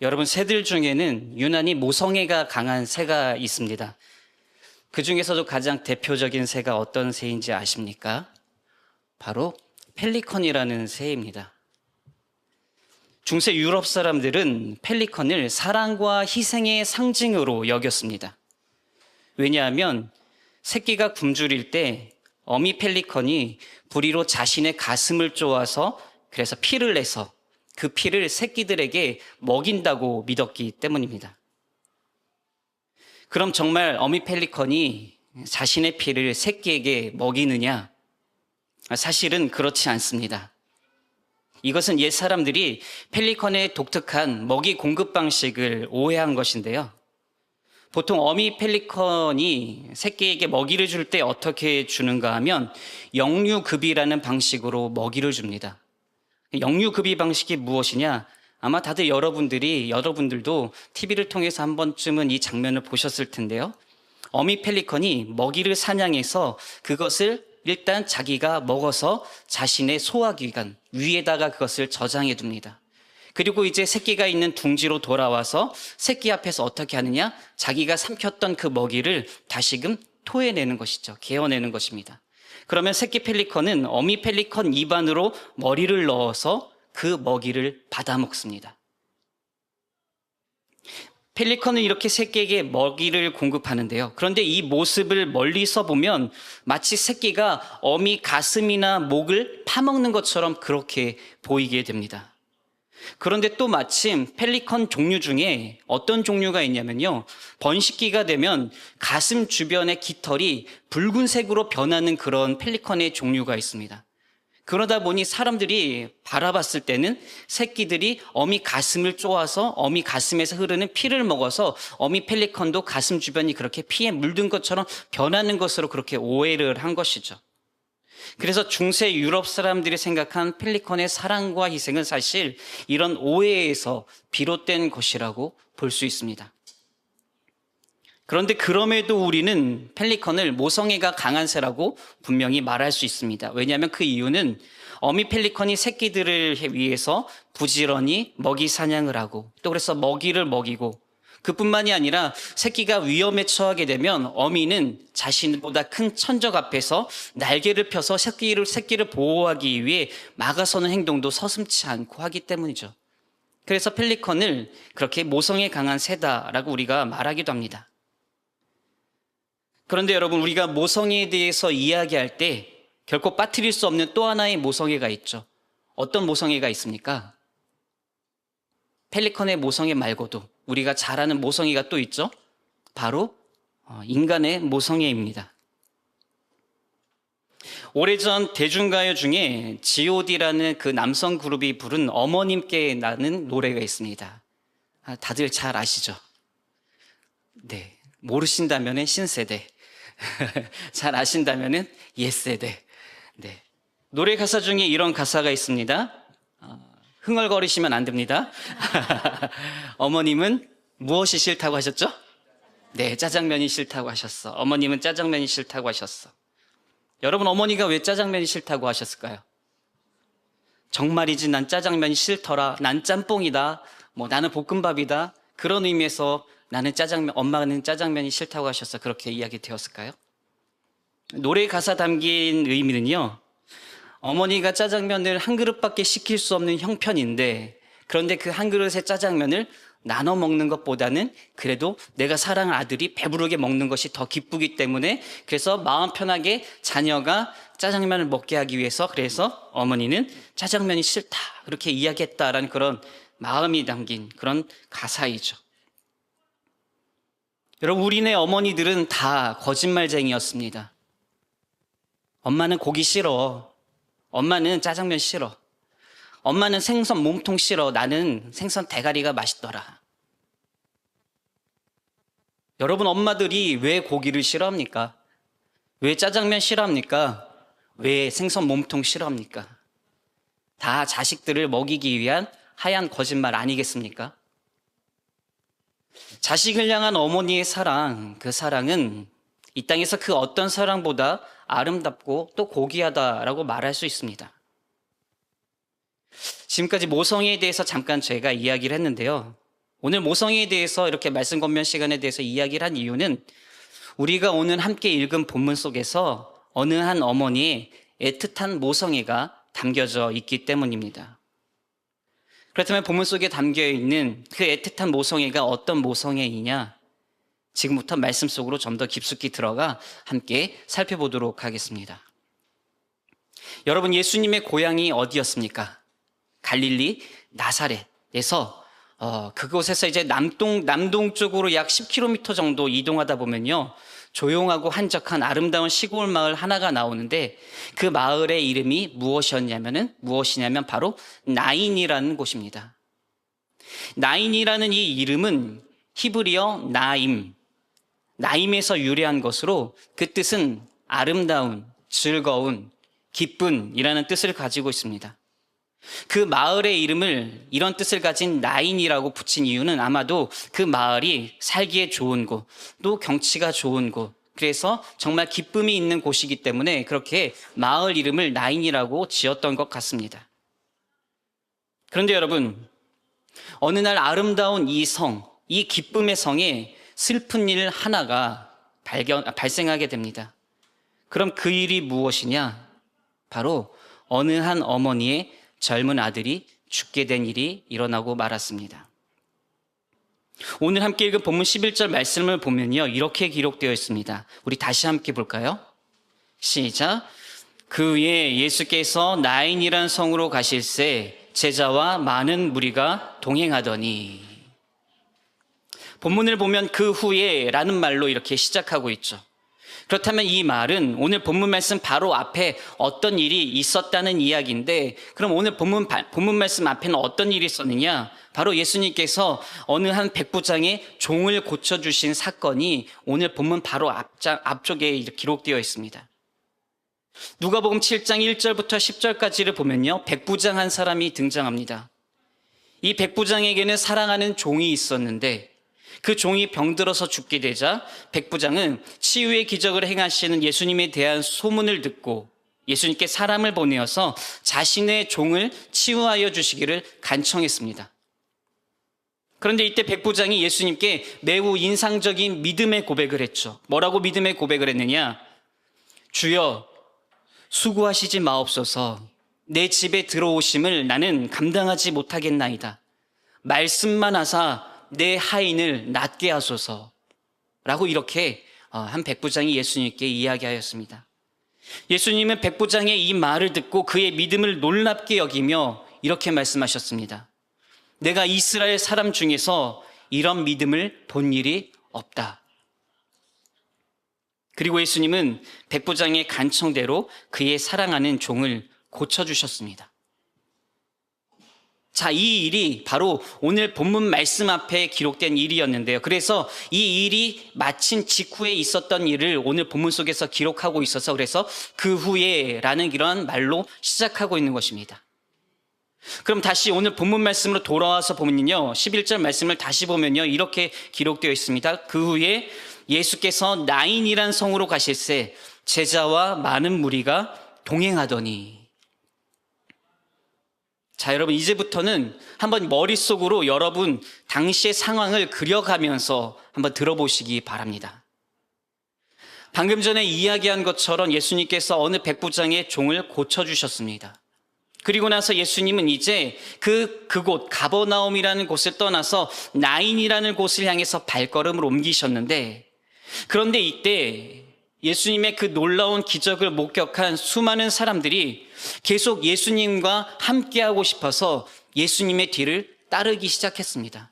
여러분, 새들 중에는 유난히 모성애가 강한 새가 있습니다. 그 중에서도 가장 대표적인 새가 어떤 새인지 아십니까? 바로 펠리컨이라는 새입니다. 중세 유럽 사람들은 펠리컨을 사랑과 희생의 상징으로 여겼습니다. 왜냐하면 새끼가 굶주릴 때 어미 펠리컨이 부리로 자신의 가슴을 쪼아서 그래서 피를 내서 그 피를 새끼들에게 먹인다고 믿었기 때문입니다. 그럼 정말 어미 펠리컨이 자신의 피를 새끼에게 먹이느냐? 사실은 그렇지 않습니다. 이것은 옛 사람들이 펠리컨의 독특한 먹이 공급 방식을 오해한 것인데요. 보통 어미 펠리컨이 새끼에게 먹이를 줄 때 어떻게 주는가 하면 영유급이라는 방식으로 먹이를 줍니다. 영유급이 방식이 무엇이냐? 아마 다들 여러분들도 TV를 통해서 한 번쯤은 이 장면을 보셨을 텐데요. 어미 펠리컨이 먹이를 사냥해서 그것을 일단 자기가 먹어서 자신의 소화기관 위에다가 그것을 저장해 둡니다. 그리고 이제 새끼가 있는 둥지로 돌아와서 새끼 앞에서 어떻게 하느냐? 자기가 삼켰던 그 먹이를 다시금 토해내는 것이죠. 개어내는 것입니다. 그러면 새끼 펠리컨은 어미 펠리컨 입안으로 머리를 넣어서 그 먹이를 받아 먹습니다. 펠리컨은 이렇게 새끼에게 먹이를 공급하는데요. 그런데 이 모습을 멀리서 보면 마치 새끼가 어미 가슴이나 목을 파먹는 것처럼 그렇게 보이게 됩니다. 그런데 또 마침 펠리컨 종류 중에 어떤 종류가 있냐면요. 번식기가 되면 가슴 주변의 깃털이 붉은색으로 변하는 그런 펠리컨의 종류가 있습니다. 그러다 보니 사람들이 바라봤을 때는 새끼들이 어미 가슴을 쪼아서 어미 가슴에서 흐르는 피를 먹어서 어미 펠리컨도 가슴 주변이 그렇게 피에 물든 것처럼 변하는 것으로 그렇게 오해를 한 것이죠. 그래서 중세 유럽 사람들이 생각한 펠리컨의 사랑과 희생은 사실 이런 오해에서 비롯된 것이라고 볼 수 있습니다. 그런데 그럼에도 우리는 펠리컨을 모성애가 강한 새라고 분명히 말할 수 있습니다. 왜냐하면 그 이유는 어미 펠리컨이 새끼들을 위해서 부지런히 먹이 사냥을 하고 또 그래서 먹이를 먹이고 그뿐만이 아니라 새끼가 위험에 처하게 되면 어미는 자신보다 큰 천적 앞에서 날개를 펴서 새끼를 보호하기 위해 막아서는 행동도 서슴지 않고 하기 때문이죠. 그래서 펠리컨을 그렇게 모성애 강한 새다라고 우리가 말하기도 합니다. 그런데 여러분, 우리가 모성애에 대해서 이야기할 때 결코 빠뜨릴 수 없는 또 하나의 모성애가 있죠. 어떤 모성애가 있습니까? 펠리컨의 모성애 말고도 우리가 잘 아는 모성애가 또 있죠. 바로 인간의 모성애입니다. 오래전 대중가요 중에 G.O.D라는 그 남성 그룹이 부른 어머님께 나는 노래가 있습니다. 다들 잘 아시죠? 네, 모르신다면 신세대, 잘 아신다면 옛세대. 네, 노래 가사 중에 이런 가사가 있습니다. 흥얼거리시면 안 됩니다. 어머님은 무엇이 싫다고 하셨죠? 네, 짜장면이 싫다고 하셨어. 어머님은 짜장면이 싫다고 하셨어. 여러분, 어머니가 왜 짜장면이 싫다고 하셨을까요? 정말이지 난 짜장면이 싫더라. 난 짬뽕이다. 나는 볶음밥이다. 그런 의미에서 엄마는 짜장면이 싫다고 하셔서 그렇게 이야기 되었을까요? 노래 가사 담긴 의미는요. 어머니가 짜장면을 한 그릇밖에 시킬 수 없는 형편인데 그런데 그 한 그릇의 짜장면을 나눠 먹는 것보다는 그래도 내가 사랑하는 아들이 배부르게 먹는 것이 더 기쁘기 때문에 그래서 마음 편하게 자녀가 짜장면을 먹게 하기 위해서 그래서 어머니는 짜장면이 싫다 그렇게 이야기했다라는 그런 마음이 담긴 그런 가사이죠. 여러분, 우리네 어머니들은 다 거짓말쟁이였습니다. 엄마는 고기 싫어. 엄마는 짜장면 싫어. 엄마는 생선 몸통 싫어. 나는 생선 대가리가 맛있더라. 여러분, 엄마들이 왜 고기를 싫어합니까? 왜 짜장면 싫어합니까? 왜 생선 몸통 싫어합니까? 다 자식들을 먹이기 위한 하얀 거짓말 아니겠습니까? 자식을 향한 어머니의 사랑, 그 사랑은 이 땅에서 그 어떤 사랑보다 아름답고 또 고귀하다라고 말할 수 있습니다. 지금까지 모성애에 대해서 잠깐 제가 이야기를 했는데요. 오늘 모성애에 대해서 이렇게 말씀 권면 시간에 대해서 이야기를 한 이유는 우리가 오늘 함께 읽은 본문 속에서 어느 한 어머니의 애틋한 모성애가 담겨져 있기 때문입니다. 그렇다면 본문 속에 담겨 있는 그 애틋한 모성애가 어떤 모성애이냐? 지금부터 말씀 속으로 좀 더 깊숙이 들어가 함께 살펴보도록 하겠습니다. 여러분, 예수님의 고향이 어디였습니까? 갈릴리 나사렛에서 그곳에서 이제 남동쪽으로 약 10km 정도 이동하다 보면요, 조용하고 한적한 아름다운 시골 마을 하나가 나오는데 그 마을의 이름이 무엇이냐면 바로 나인이라는 곳입니다. 나인이라는 이 이름은 히브리어 나임에서 유래한 것으로 그 뜻은 아름다운, 즐거운, 기쁜이라는 뜻을 가지고 있습니다. 그 마을의 이름을 이런 뜻을 가진 나인이라고 붙인 이유는 아마도 그 마을이 살기에 좋은 곳, 또 경치가 좋은 곳, 그래서 정말 기쁨이 있는 곳이기 때문에 그렇게 마을 이름을 나인이라고 지었던 것 같습니다. 그런데 여러분, 어느 날 아름다운 이 기쁨의 성에 슬픈 일 하나가 발생하게 됩니다. 그럼 그 일이 무엇이냐? 바로 어느 한 어머니의 젊은 아들이 죽게 된 일이 일어나고 말았습니다. 오늘 함께 읽은 본문 11절 말씀을 보면요, 이렇게 기록되어 있습니다. 우리 다시 함께 볼까요? 시작. 그 후에 예수께서 나인이란 성으로 가실새 제자와 많은 무리가 동행하더니. 본문을 보면 그 후에 라는 말로 이렇게 시작하고 있죠. 그렇다면 이 말은 오늘 본문 말씀 바로 앞에 어떤 일이 있었다는 이야기인데, 그럼 오늘 본문 말씀 앞에는 어떤 일이 있었느냐? 바로 예수님께서 어느 한 백부장의 종을 고쳐주신 사건이 오늘 본문 바로 앞쪽에 기록되어 있습니다. 누가복음 7장 1절부터 10절까지를 보면요, 백부장 한 사람이 등장합니다. 이 백부장에게는 사랑하는 종이 있었는데 그 종이 병들어서 죽게 되자 백부장은 치유의 기적을 행하시는 예수님에 대한 소문을 듣고 예수님께 사람을 보내어서 자신의 종을 치유하여 주시기를 간청했습니다. 그런데 이때 백부장이 예수님께 매우 인상적인 믿음의 고백을 했죠. 뭐라고 믿음의 고백을 했느냐? 주여, 수고하시지 마옵소서. 내 집에 들어오심을 나는 감당하지 못하겠나이다. 말씀만 하사 내 하인을 낫게 하소서. 라고 이렇게 한 백부장이 예수님께 이야기하였습니다. 예수님은 백부장의 이 말을 듣고 그의 믿음을 놀랍게 여기며 이렇게 말씀하셨습니다. 내가 이스라엘 사람 중에서 이런 믿음을 본 일이 없다. 그리고 예수님은 백부장의 간청대로 그의 사랑하는 종을 고쳐주셨습니다. 자, 이 일이 바로 오늘 본문 말씀 앞에 기록된 일이었는데요. 그래서 이 일이 마친 직후에 있었던 일을 오늘 본문 속에서 기록하고 있어서 그래서 그 후에 라는 이런 말로 시작하고 있는 것입니다. 그럼 다시 오늘 본문 말씀으로 돌아와서 보면요, 11절 말씀을 다시 보면요, 이렇게 기록되어 있습니다. 그 후에 예수께서 나인이란 성으로 가실새 제자와 많은 무리가 동행하더니. 자, 여러분, 이제부터는 한번 머릿속으로 여러분 당시의 상황을 그려가면서 한번 들어보시기 바랍니다. 방금 전에 이야기한 것처럼 예수님께서 어느 백부장의 종을 고쳐주셨습니다. 그리고 나서 예수님은 이제 그곳 가버나움이라는 곳을 떠나서 나인이라는 곳을 향해서 발걸음을 옮기셨는데, 그런데 이때 예수님의 그 놀라운 기적을 목격한 수많은 사람들이 계속 예수님과 함께하고 싶어서 예수님의 뒤를 따르기 시작했습니다.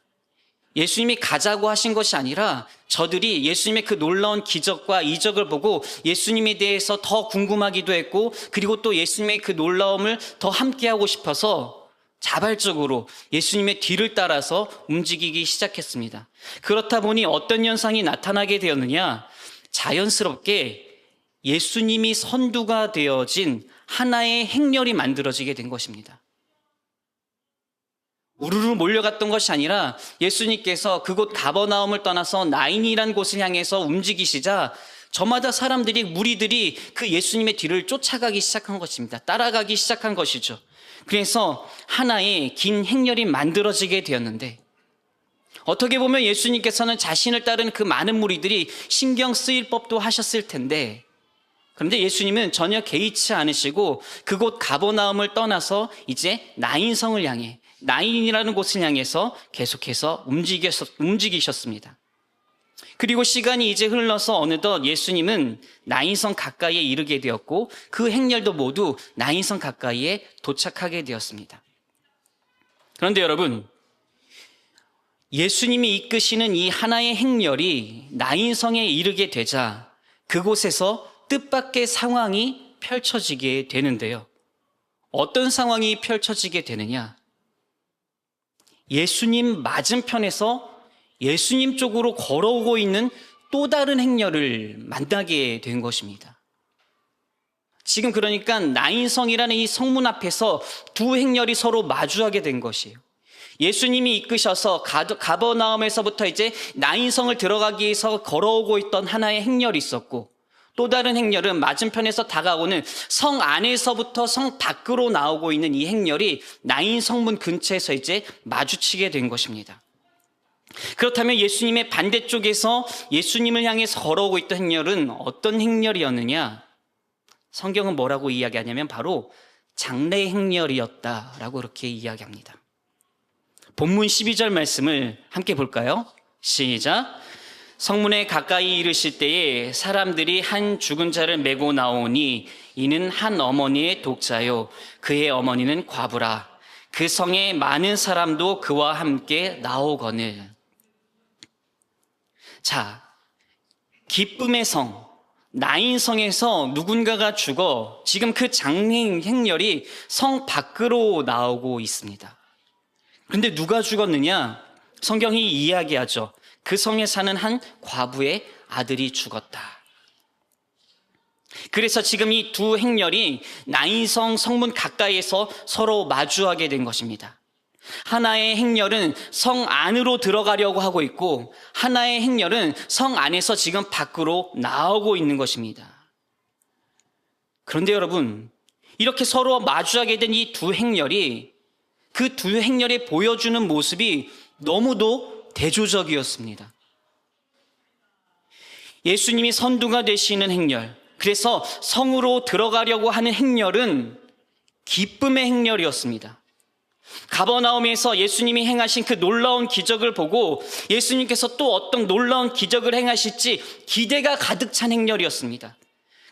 예수님이 가자고 하신 것이 아니라 저들이 예수님의 그 놀라운 기적과 이적을 보고 예수님에 대해서 더 궁금하기도 했고, 그리고 또 예수님의 그 놀라움을 더 함께하고 싶어서 자발적으로 예수님의 뒤를 따라서 움직이기 시작했습니다. 그렇다 보니 어떤 현상이 나타나게 되었느냐? 자연스럽게 예수님이 선두가 되어진 하나의 행렬이 만들어지게 된 것입니다. 우르르 몰려갔던 것이 아니라 예수님께서 그곳 가버나움을 떠나서 나인이라는 곳을 향해서 움직이시자 저마다 무리들이 그 예수님의 뒤를 쫓아가기 시작한 것입니다. 따라가기 시작한 것이죠. 그래서 하나의 긴 행렬이 만들어지게 되었는데, 어떻게 보면 예수님께서는 자신을 따르는 그 많은 무리들이 신경 쓰일 법도 하셨을 텐데, 그런데 예수님은 전혀 개의치 않으시고 그곳 가버나움을 떠나서 이제 나인성을 향해, 나인이라는 곳을 향해서 계속해서 움직이셨습니다. 그리고 시간이 이제 흘러서 어느덧 예수님은 나인성 가까이에 이르게 되었고 그 행렬도 모두 나인성 가까이에 도착하게 되었습니다. 그런데 여러분, 예수님이 이끄시는 이 하나의 행렬이 나인성에 이르게 되자 그곳에서 뜻밖의 상황이 펼쳐지게 되는데요. 어떤 상황이 펼쳐지게 되느냐? 예수님 맞은편에서 예수님 쪽으로 걸어오고 있는 또 다른 행렬을 만나게 된 것입니다. 지금 그러니까 나인성이라는 이 성문 앞에서 두 행렬이 서로 마주하게 된 것이에요. 예수님이 이끄셔서 가버나움에서부터 이제 나인성을 들어가기 위해서 걸어오고 있던 하나의 행렬이 있었고, 또 다른 행렬은 맞은편에서 다가오는 성 안에서부터 성 밖으로 나오고 있는 이 행렬이 나인 성문 근처에서 이제 마주치게 된 것입니다. 그렇다면 예수님의 반대쪽에서 예수님을 향해서 걸어오고 있던 행렬은 어떤 행렬이었느냐? 성경은 뭐라고 이야기하냐면 바로 장래 행렬이었다라고 그렇게 이야기합니다. 본문 12절 말씀을 함께 볼까요? 시작. 성문에 가까이 이르실 때에 사람들이 한 죽은 자를 메고 나오니 이는 한 어머니의 독자요 그의 어머니는 과부라. 그 성에 많은 사람도 그와 함께 나오거늘. 자, 기쁨의 성 나인성에서 누군가가 죽어 지금 그 장례 행렬이 성 밖으로 나오고 있습니다. 그런데 누가 죽었느냐? 성경이 이야기하죠. 그 성에 사는 한 과부의 아들이 죽었다. 그래서 지금 이 두 행렬이 나인성 성문 가까이에서 서로 마주하게 된 것입니다. 하나의 행렬은 성 안으로 들어가려고 하고 있고 하나의 행렬은 성 안에서 지금 밖으로 나오고 있는 것입니다. 그런데 여러분, 이렇게 서로 마주하게 된 이 두 행렬이 그 두 행렬이 보여주는 모습이 너무도 대조적이었습니다. 예수님이 선두가 되시는 행렬, 그래서 성으로 들어가려고 하는 행렬은 기쁨의 행렬이었습니다. 가버나움에서 예수님이 행하신 그 놀라운 기적을 보고 예수님께서 또 어떤 놀라운 기적을 행하실지 기대가 가득 찬 행렬이었습니다.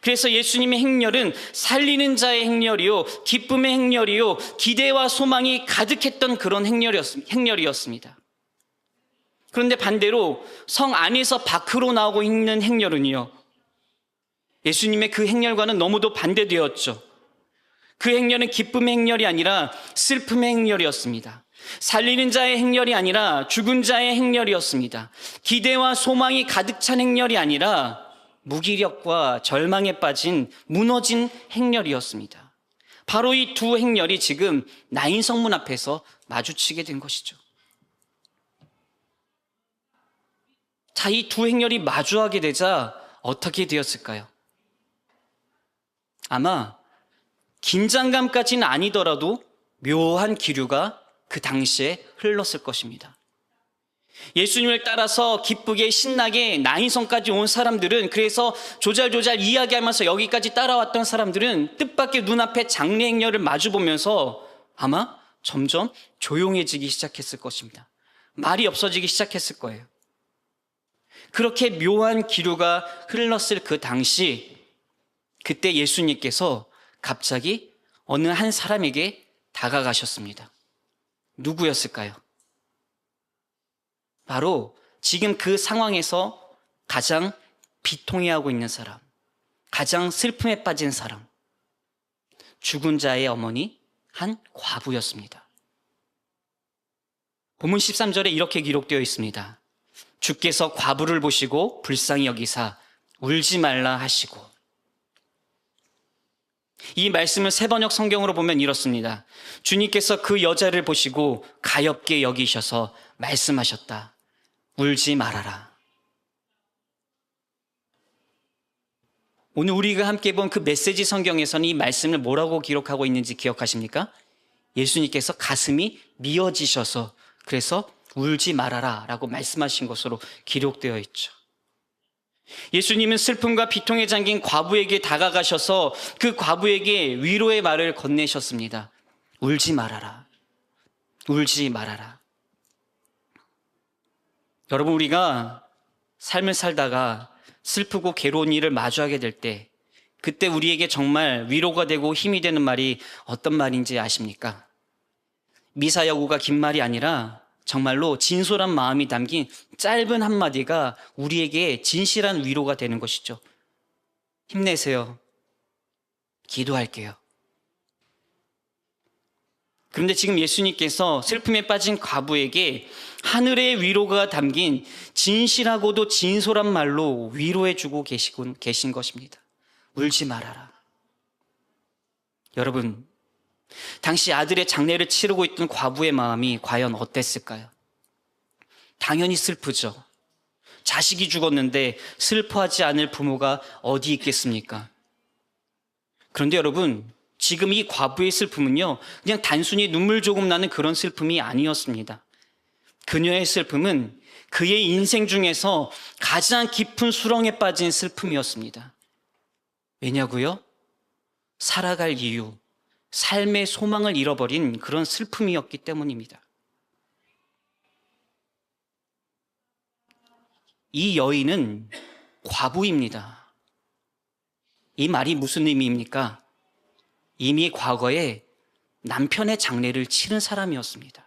그래서 예수님의 행렬은 살리는 자의 행렬이요, 기쁨의 행렬이요, 기대와 소망이 가득했던 그런 행렬이었습니다. 그런데 반대로 성 안에서 밖으로 나오고 있는 행렬은요, 예수님의 그 행렬과는 너무도 반대되었죠. 그 행렬은 기쁨의 행렬이 아니라 슬픔의 행렬이었습니다. 살리는 자의 행렬이 아니라 죽은 자의 행렬이었습니다. 기대와 소망이 가득 찬 행렬이 아니라 무기력과 절망에 빠진 무너진 행렬이었습니다. 바로 이 두 행렬이 지금 나인 성문 앞에서 마주치게 된 것이죠. 자, 이 두 행렬이 마주하게 되자 어떻게 되었을까요? 아마 긴장감까지는 아니더라도 묘한 기류가 그 당시에 흘렀을 것입니다. 예수님을 따라서 기쁘게 신나게 나인성까지 온 사람들은, 그래서 조잘조잘 이야기하면서 여기까지 따라왔던 사람들은 뜻밖의 눈앞에 장례 행렬을 마주보면서 아마 점점 조용해지기 시작했을 것입니다. 말이 없어지기 시작했을 거예요. 그렇게 묘한 기류가 흘렀을 그 당시, 그때 예수님께서 갑자기 어느 한 사람에게 다가가셨습니다. 누구였을까요? 바로 지금 그 상황에서 가장 비통해하고 있는 사람, 가장 슬픔에 빠진 사람, 죽은 자의 어머니 한 과부였습니다. 본문 13절에 이렇게 기록되어 있습니다. 주께서 과부를 보시고 불쌍히 여기사 울지 말라 하시고. 이 말씀을 세번역 성경으로 보면 이렇습니다. 주님께서 그 여자를 보시고 가엾게 여기셔서 말씀하셨다. 울지 말아라. 오늘 우리가 함께 본 그 메시지 성경에서는 이 말씀을 뭐라고 기록하고 있는지 기억하십니까? 예수님께서 가슴이 미어지셔서 그래서 울지 말아라 라고 말씀하신 것으로 기록되어 있죠. 예수님은 슬픔과 비통에 잠긴 과부에게 다가가셔서 그 과부에게 위로의 말을 건네셨습니다. 울지 말아라. 울지 말아라. 여러분, 우리가 삶을 살다가 슬프고 괴로운 일을 마주하게 될 때, 그때 우리에게 정말 위로가 되고 힘이 되는 말이 어떤 말인지 아십니까? 미사여구가 긴 말이 아니라 정말로 진솔한 마음이 담긴 짧은 한마디가 우리에게 진실한 위로가 되는 것이죠. 힘내세요. 기도할게요. 그런데 지금 예수님께서 슬픔에 빠진 과부에게 하늘의 위로가 담긴 진실하고도 진솔한 말로 위로해주고 계신 것입니다. 울지 말아라. 여러분, 당시 아들의 장례를 치르고 있던 과부의 마음이 과연 어땠을까요? 당연히 슬프죠. 자식이 죽었는데 슬퍼하지 않을 부모가 어디 있겠습니까? 그런데 여러분, 지금 이 과부의 슬픔은요, 그냥 단순히 눈물 조금 나는 그런 슬픔이 아니었습니다. 그녀의 슬픔은 그의 인생 중에서 가장 깊은 수렁에 빠진 슬픔이었습니다. 왜냐고요? 살아갈 이유, 삶의 소망을 잃어버린 그런 슬픔이었기 때문입니다. 이 여인은 과부입니다. 이 말이 무슨 의미입니까? 이미 과거에 남편의 장례를 치른 사람이었습니다.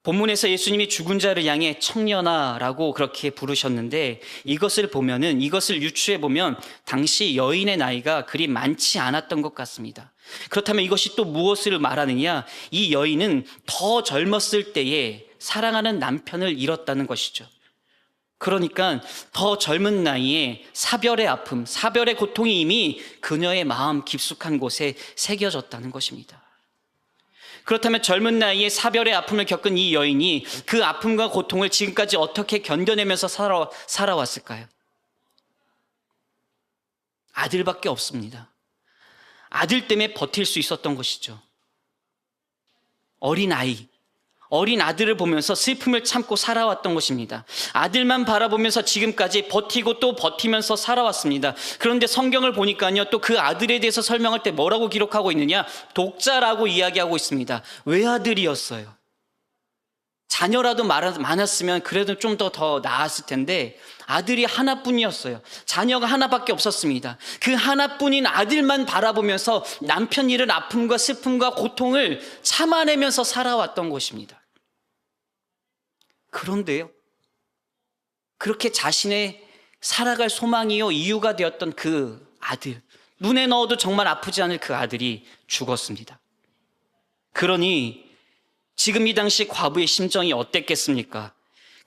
본문에서 예수님이 죽은 자를 향해 청년아라고 그렇게 부르셨는데, 이것을 유추해 보면 당시 여인의 나이가 그리 많지 않았던 것 같습니다. 그렇다면 이것이 또 무엇을 말하느냐? 이 여인은 더 젊었을 때에 사랑하는 남편을 잃었다는 것이죠. 그러니까 더 젊은 나이에 사별의 아픔, 사별의 고통이 이미 그녀의 마음 깊숙한 곳에 새겨졌다는 것입니다. 그렇다면 젊은 나이에 사별의 아픔을 겪은 이 여인이 그 아픔과 고통을 지금까지 어떻게 견뎌내면서 살아왔을까요? 아들밖에 없습니다. 아들 때문에 버틸 수 있었던 것이죠. 어린 아들을 보면서 슬픔을 참고 살아왔던 것입니다. 아들만 바라보면서 지금까지 버티고 또 버티면서 살아왔습니다. 그런데 성경을 보니까요, 또 그 아들에 대해서 설명할 때 뭐라고 기록하고 있느냐? 독자라고 이야기하고 있습니다. 외아들이었어요. 자녀라도 많았으면 그래도 좀 더 나았을 텐데 아들이 하나뿐이었어요. 자녀가 하나밖에 없었습니다. 그 하나뿐인 아들만 바라보면서 남편 잃은 아픔과 슬픔과 고통을 참아내면서 살아왔던 것입니다. 그런데요, 그렇게 자신의 살아갈 소망이요 이유가 되었던 그 아들, 눈에 넣어도 정말 아프지 않을 그 아들이 죽었습니다. 그러니 지금 이 당시 과부의 심정이 어땠겠습니까?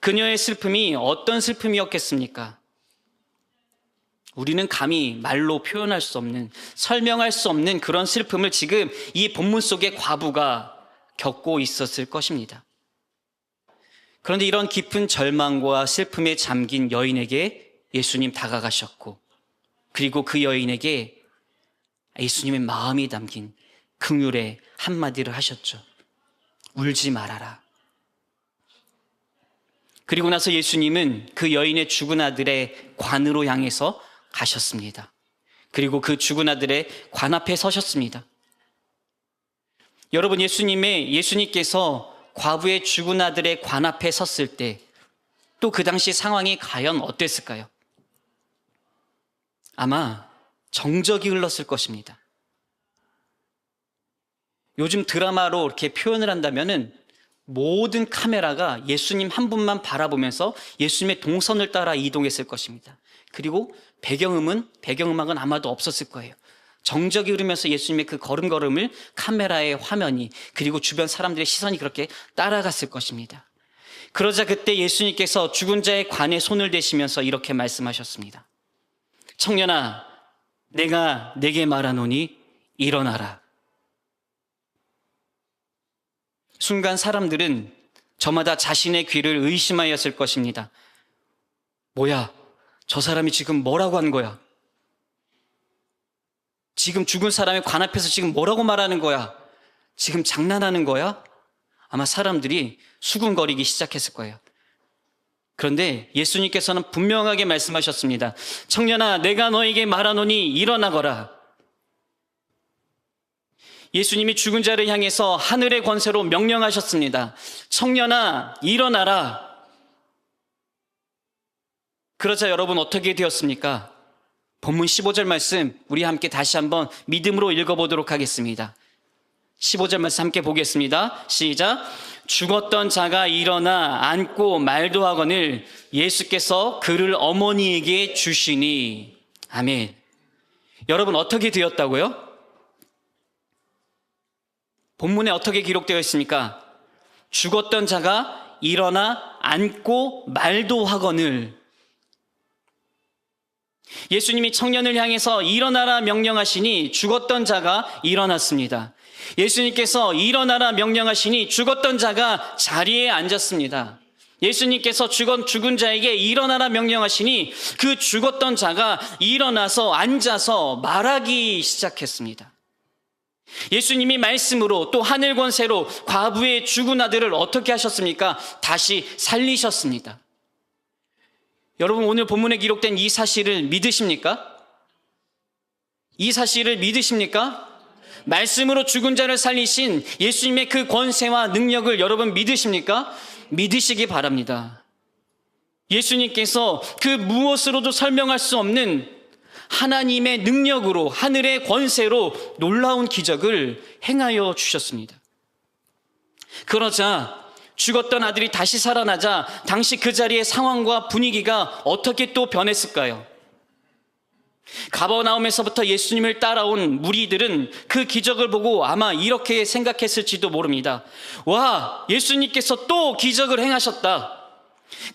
그녀의 슬픔이 어떤 슬픔이었겠습니까? 우리는 감히 말로 표현할 수 없는, 설명할 수 없는 그런 슬픔을 지금 이 본문 속의 과부가 겪고 있었을 것입니다. 그런데 이런 깊은 절망과 슬픔에 잠긴 여인에게 예수님 다가가셨고, 그리고 그 여인에게 예수님의 마음이 담긴 긍휼의 한마디를 하셨죠. 울지 말아라. 그리고 나서 예수님은 그 여인의 죽은 아들의 관으로 향해서 가셨습니다. 그리고 그 죽은 아들의 관 앞에 서셨습니다. 여러분, 예수님께서 과부의 죽은 아들의 관 앞에 섰을 때 또 그 당시 상황이 과연 어땠을까요? 아마 정적이 흘렀을 것입니다. 요즘 드라마로 이렇게 표현을 한다면은 모든 카메라가 예수님 한 분만 바라보면서 예수님의 동선을 따라 이동했을 것입니다. 그리고 배경음악은 아마도 없었을 거예요. 정적이 흐르면서 예수님의 그 걸음걸음을 카메라의 화면이, 그리고 주변 사람들의 시선이 그렇게 따라갔을 것입니다. 그러자 그때 예수님께서 죽은 자의 관에 손을 대시면서 이렇게 말씀하셨습니다. 청년아, 내가 네게 말하노니 일어나라. 순간 사람들은 저마다 자신의 귀를 의심하였을 것입니다. 뭐야, 저 사람이 지금 뭐라고 한 거야? 지금 죽은 사람의 관 앞에서 지금 뭐라고 말하는 거야? 지금 장난하는 거야? 아마 사람들이 수군거리기 시작했을 거예요. 그런데 예수님께서는 분명하게 말씀하셨습니다. 청년아, 내가 너에게 말하노니 일어나거라. 예수님이 죽은 자를 향해서 하늘의 권세로 명령하셨습니다. 청년아, 일어나라. 그러자 여러분 어떻게 되었습니까? 본문 15절 말씀 우리 함께 다시 한번 믿음으로 읽어보도록 하겠습니다. 15절 말씀 함께 보겠습니다. 시작. 죽었던 자가 일어나 앉고 말도 하거늘 예수께서 그를 어머니에게 주시니. 아멘. 여러분 어떻게 되었다고요? 본문에 어떻게 기록되어 있습니까? 죽었던 자가 일어나 앉고 말도 하거늘. 예수님이 청년을 향해서 일어나라 명령하시니 죽었던 자가 일어났습니다. 예수님께서 일어나라 명령하시니 죽었던 자가 자리에 앉았습니다. 예수님께서 죽은 자에게 일어나라 명령하시니 그 죽었던 자가 일어나서 앉아서 말하기 시작했습니다. 예수님이 말씀으로 또 하늘 권세로 과부의 죽은 아들을 어떻게 하셨습니까? 다시 살리셨습니다. 여러분 오늘 본문에 기록된 이 사실을 믿으십니까? 이 사실을 믿으십니까? 말씀으로 죽은 자를 살리신 예수님의 그 권세와 능력을 여러분 믿으십니까? 믿으시기 바랍니다. 예수님께서 그 무엇으로도 설명할 수 없는 하나님의 능력으로 하늘의 권세로 놀라운 기적을 행하여 주셨습니다. 그러자 죽었던 아들이 다시 살아나자 당시 그 자리의 상황과 분위기가 어떻게 또 변했을까요? 가버나움에서부터 예수님을 따라온 무리들은 그 기적을 보고 아마 이렇게 생각했을지도 모릅니다. 와, 예수님께서 또 기적을 행하셨다.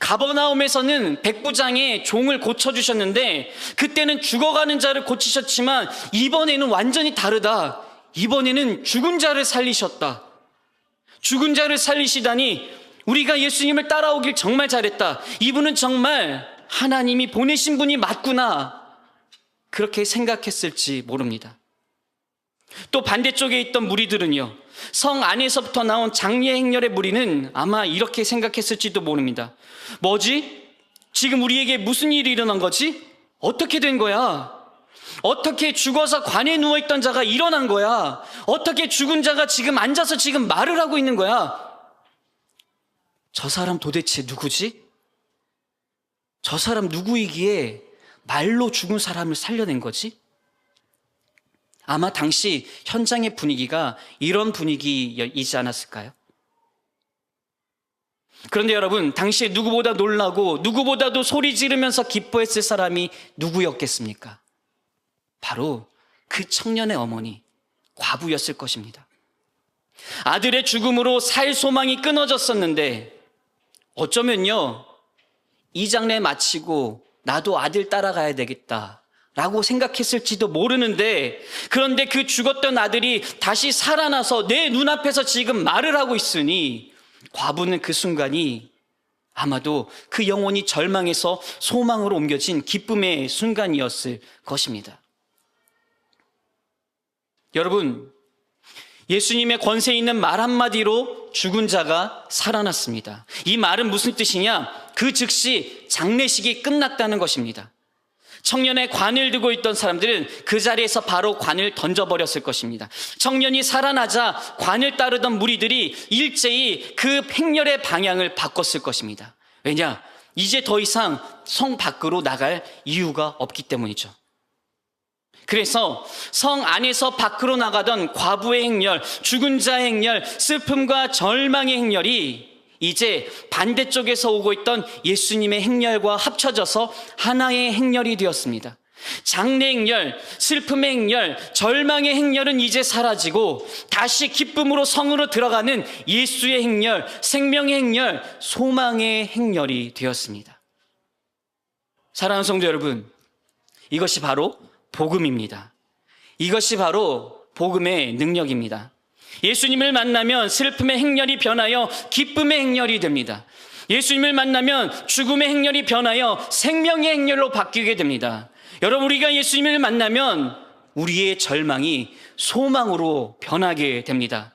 가버나움에서는 백부장의 종을 고쳐주셨는데 그때는 죽어가는 자를 고치셨지만 이번에는 완전히 다르다. 이번에는 죽은 자를 살리셨다. 죽은 자를 살리시다니 우리가 예수님을 따라오길 정말 잘했다. 이분은 정말 하나님이 보내신 분이 맞구나. 그렇게 생각했을지 모릅니다. 또 반대쪽에 있던 무리들은요, 성 안에서부터 나온 장례 행렬의 무리는 아마 이렇게 생각했을지도 모릅니다. 뭐지? 지금 우리에게 무슨 일이 일어난 거지? 어떻게 된 거야? 어떻게 죽어서 관에 누워있던 자가 일어난 거야? 어떻게 죽은 자가 지금 앉아서 지금 말을 하고 있는 거야? 저 사람 도대체 누구지? 저 사람 누구이기에 말로 죽은 사람을 살려낸 거지? 아마 당시 현장의 분위기가 이런 분위기이지 않았을까요? 그런데 여러분, 당시에 누구보다 놀라고 누구보다도 소리 지르면서 기뻐했을 사람이 누구였겠습니까? 바로 그 청년의 어머니, 과부였을 것입니다. 아들의 죽음으로 살 소망이 끊어졌었는데 어쩌면요, 이 장례 마치고 나도 아들 따라가야 되겠다 라고 생각했을지도 모르는데, 그런데 그 죽었던 아들이 다시 살아나서 내 눈앞에서 지금 말을 하고 있으니 과부는 그 순간이 아마도 그 영혼이 절망에서 소망으로 옮겨진 기쁨의 순간이었을 것입니다. 여러분, 예수님의 권세 있는 말 한마디로 죽은 자가 살아났습니다. 이 말은 무슨 뜻이냐? 그 즉시 장례식이 끝났다는 것입니다. 청년의 관을 들고 있던 사람들은 그 자리에서 바로 관을 던져버렸을 것입니다. 청년이 살아나자 관을 따르던 무리들이 일제히 그 행렬의 방향을 바꿨을 것입니다. 왜냐? 이제 더 이상 성 밖으로 나갈 이유가 없기 때문이죠. 그래서 성 안에서 밖으로 나가던 과부의 행렬, 죽은 자의 행렬, 슬픔과 절망의 행렬이 이제 반대쪽에서 오고 있던 예수님의 행렬과 합쳐져서 하나의 행렬이 되었습니다. 장례 행렬, 슬픔의 행렬, 절망의 행렬은 이제 사라지고 다시 기쁨으로 성으로 들어가는 예수의 행렬, 생명의 행렬, 소망의 행렬이 되었습니다. 사랑하는 성도 여러분, 이것이 바로 복음입니다. 이것이 바로 복음의 능력입니다. 예수님을 만나면 슬픔의 행렬이 변하여 기쁨의 행렬이 됩니다. 예수님을 만나면 죽음의 행렬이 변하여 생명의 행렬로 바뀌게 됩니다. 여러분, 우리가 예수님을 만나면 우리의 절망이 소망으로 변하게 됩니다.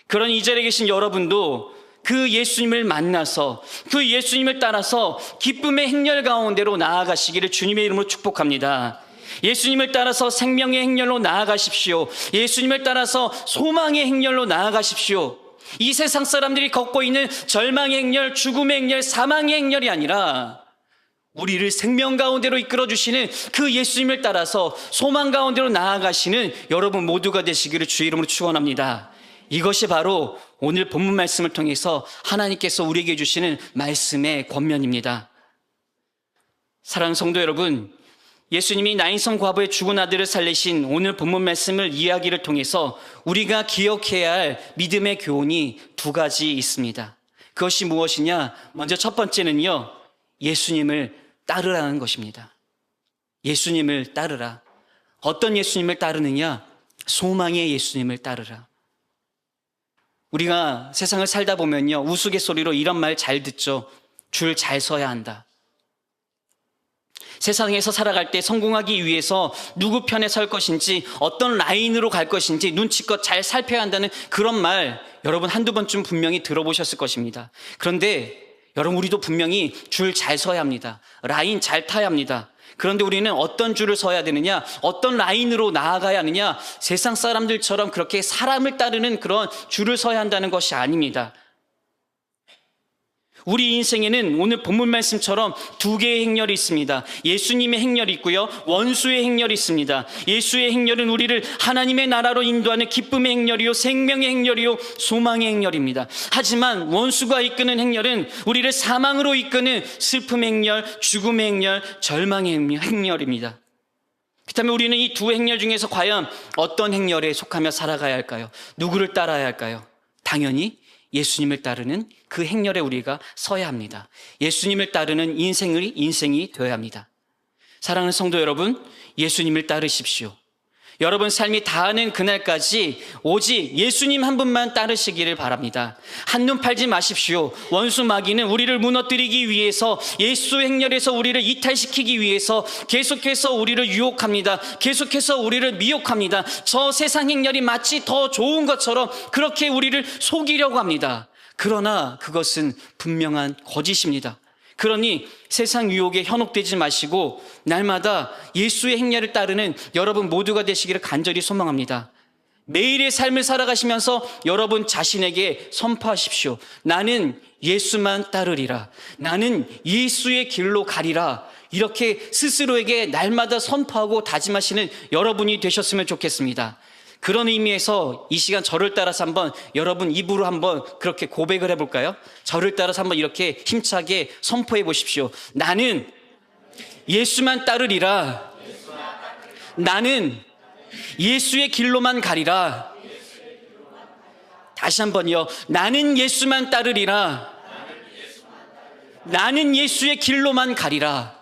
그런 이 자리에 계신 여러분도 그 예수님을 만나서 그 예수님을 따라서 기쁨의 행렬 가운데로 나아가시기를 주님의 이름으로 축복합니다. 예수님을 따라서 생명의 행렬로 나아가십시오. 예수님을 따라서 소망의 행렬로 나아가십시오. 이 세상 사람들이 걷고 있는 절망의 행렬, 죽음의 행렬, 사망의 행렬이 아니라 우리를 생명 가운데로 이끌어 주시는 그 예수님을 따라서 소망 가운데로 나아가시는 여러분 모두가 되시기를 주의 이름으로 축원합니다. 이것이 바로 오늘 본문 말씀을 통해서 하나님께서 우리에게 주시는 말씀의 권면입니다. 사랑하는 성도 여러분, 예수님이 나인성 과부의 죽은 아들을 살리신 오늘 본문 말씀을 이야기를 통해서 우리가 기억해야 할 믿음의 교훈이 두 가지 있습니다. 그것이 무엇이냐? 먼저 첫 번째는요, 예수님을 따르라는 것입니다. 예수님을 따르라. 어떤 예수님을 따르느냐? 소망의 예수님을 따르라. 우리가 세상을 살다 보면요, 우스갯소리로 이런 말 잘 듣죠. 줄 잘 서야 한다. 세상에서 살아갈 때 성공하기 위해서 누구 편에 설 것인지, 어떤 라인으로 갈 것인지 눈치껏 잘 살펴야 한다는 그런 말 여러분 한두 번쯤 분명히 들어보셨을 것입니다. 그런데 여러분, 우리도 분명히 줄 잘 서야 합니다. 라인 잘 타야 합니다. 그런데 우리는 어떤 줄을 서야 되느냐, 어떤 라인으로 나아가야 하느냐, 세상 사람들처럼 그렇게 사람을 따르는 그런 줄을 서야 한다는 것이 아닙니다. 우리 인생에는 오늘 본문 말씀처럼 두 개의 행렬이 있습니다. 예수님의 행렬이 있고요, 원수의 행렬이 있습니다. 예수의 행렬은 우리를 하나님의 나라로 인도하는 기쁨의 행렬이요, 생명의 행렬이요, 소망의 행렬입니다. 하지만 원수가 이끄는 행렬은 우리를 사망으로 이끄는 슬픔의 행렬, 죽음의 행렬, 절망의 행렬입니다. 그렇다면 우리는 이 두 행렬 중에서 과연 어떤 행렬에 속하며 살아가야 할까요? 누구를 따라야 할까요? 당연히 예수님을 따르는 그 행렬에 우리가 서야 합니다. 예수님을 따르는 인생이 되어야 합니다. 사랑하는 성도 여러분, 예수님을 따르십시오. 여러분 삶이 다하는 그날까지 오직 예수님 한 분만 따르시기를 바랍니다. 한눈 팔지 마십시오. 원수 마귀는 우리를 무너뜨리기 위해서, 예수 행렬에서 우리를 이탈시키기 위해서 계속해서 우리를 유혹합니다. 계속해서 우리를 미혹합니다. 저 세상 행렬이 마치 더 좋은 것처럼 그렇게 우리를 속이려고 합니다. 그러나 그것은 분명한 거짓입니다. 그러니 세상 유혹에 현혹되지 마시고 날마다 예수의 행렬을 따르는 여러분 모두가 되시기를 간절히 소망합니다. 매일의 삶을 살아가시면서 여러분 자신에게 선포하십시오. 나는 예수만 따르리라. 나는 예수의 길로 가리라. 이렇게 스스로에게 날마다 선포하고 다짐하시는 여러분이 되셨으면 좋겠습니다. 그런 의미에서 이 시간 저를 따라서 한번 여러분 입으로 한번 그렇게 고백을 해볼까요? 저를 따라서 한번 이렇게 힘차게 선포해 보십시오. 나는 예수만 따르리라. 나는 예수의 길로만 가리라. 다시 한번요. 나는 예수만 따르리라. 나는 예수의 길로만 가리라.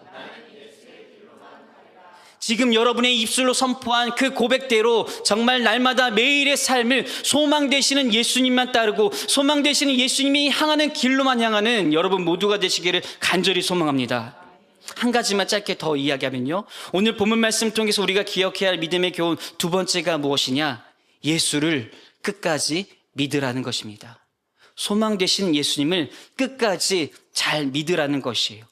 지금 여러분의 입술로 선포한 그 고백대로 정말 날마다 매일의 삶을 소망 되시는 예수님만 따르고 소망 되시는 예수님이 향하는 길로만 향하는 여러분 모두가 되시기를 간절히 소망합니다. 한 가지만 짧게 더 이야기하면요, 오늘 본문 말씀 통해서 우리가 기억해야 할 믿음의 교훈 두 번째가 무엇이냐? 예수를 끝까지 믿으라는 것입니다. 소망 되시는 예수님을 끝까지 잘 믿으라는 것이에요.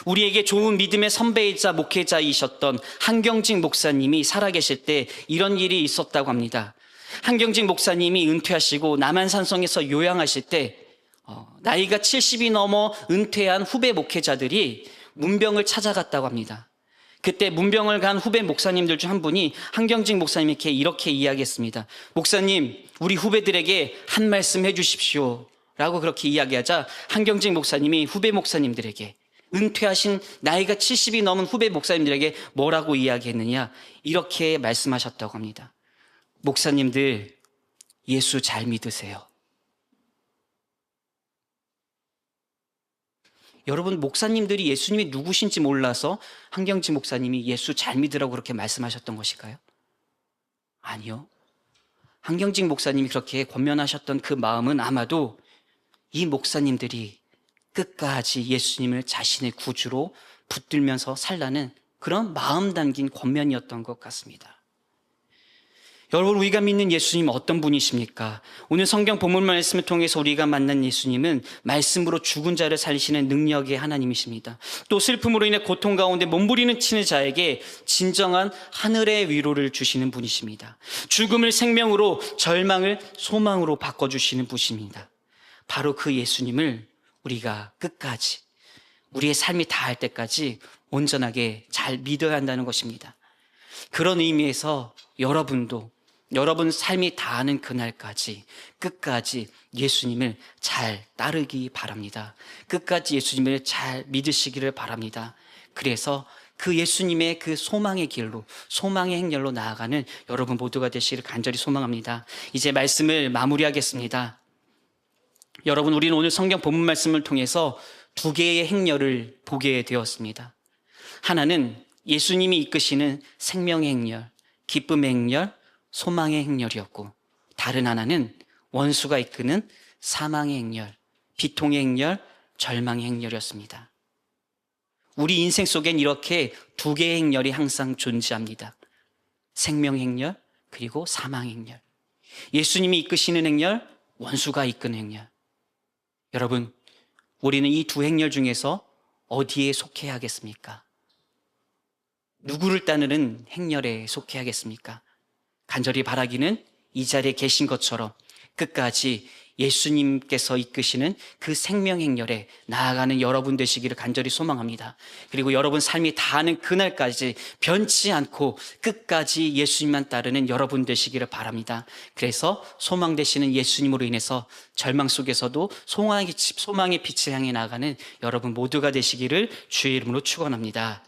우리에게 좋은 믿음의 선배이자 목회자이셨던 한경직 목사님이 살아계실 때 이런 일이 있었다고 합니다. 한경직 목사님이 은퇴하시고 남한산성에서 요양하실 때 나이가 70이 넘어 은퇴한 후배 목회자들이 문병을 찾아갔다고 합니다. 그때 문병을 간 후배 목사님들 중 한 분이 한경직 목사님에게 이렇게 이야기했습니다. 목사님, 우리 후배들에게 한 말씀 해주십시오 라고 그렇게 이야기하자 한경직 목사님이 후배 목사님들에게, 은퇴하신 나이가 70이 넘은 후배 목사님들에게 뭐라고 이야기했느냐, 이렇게 말씀하셨다고 합니다. 목사님들, 예수 잘 믿으세요. 여러분, 목사님들이 예수님이 누구신지 몰라서 한경직 목사님이 예수 잘 믿으라고 그렇게 말씀하셨던 것일까요? 아니요. 한경직 목사님이 그렇게 권면하셨던 그 마음은 아마도 이 목사님들이 끝까지 예수님을 자신의 구주로 붙들면서 살라는 그런 마음 담긴 권면이었던 것 같습니다. 여러분, 우리가 믿는 예수님 어떤 분이십니까? 오늘 성경 본문 말씀을 통해서 우리가 만난 예수님은 말씀으로 죽은 자를 살리시는 능력의 하나님이십니다. 또 슬픔으로 인해 고통 가운데 몸부림을 치는 자에게 진정한 하늘의 위로를 주시는 분이십니다. 죽음을 생명으로, 절망을 소망으로 바꿔주시는 분이십니다. 바로 그 예수님을 우리가 끝까지, 우리의 삶이 다할 때까지 온전하게 잘 믿어야 한다는 것입니다. 그런 의미에서 여러분도 여러분 삶이 다하는 그날까지 끝까지 예수님을 잘 따르기 바랍니다. 끝까지 예수님을 잘 믿으시기를 바랍니다. 그래서 그 예수님의 그 소망의 길로, 소망의 행렬로 나아가는 여러분 모두가 되시기를 간절히 소망합니다. 이제 말씀을 마무리하겠습니다. 여러분, 우리는 오늘 성경 본문 말씀을 통해서 두 개의 행렬을 보게 되었습니다. 하나는 예수님이 이끄시는 생명의 행렬, 기쁨의 행렬, 소망의 행렬이었고, 다른 하나는 원수가 이끄는 사망의 행렬, 비통의 행렬, 절망의 행렬이었습니다. 우리 인생 속엔 이렇게 두 개의 행렬이 항상 존재합니다. 생명 행렬, 그리고 사망 행렬. 예수님이 이끄시는 행렬, 원수가 이끄는 행렬. 여러분, 우리는 이 두 행렬 중에서 어디에 속해야 하겠습니까? 누구를 따르는 행렬에 속해야 하겠습니까? 간절히 바라기는 이 자리에 계신 것처럼 끝까지 예수님께서 이끄시는 그 생명 행렬에 나아가는 여러분 되시기를 간절히 소망합니다. 그리고 여러분 삶이 다하는 그날까지 변치 않고 끝까지 예수님만 따르는 여러분 되시기를 바랍니다. 그래서 소망 되시는 예수님으로 인해서 절망 속에서도 소망의 빛을 향해 나아가는 여러분 모두가 되시기를 주의 이름으로 축원합니다.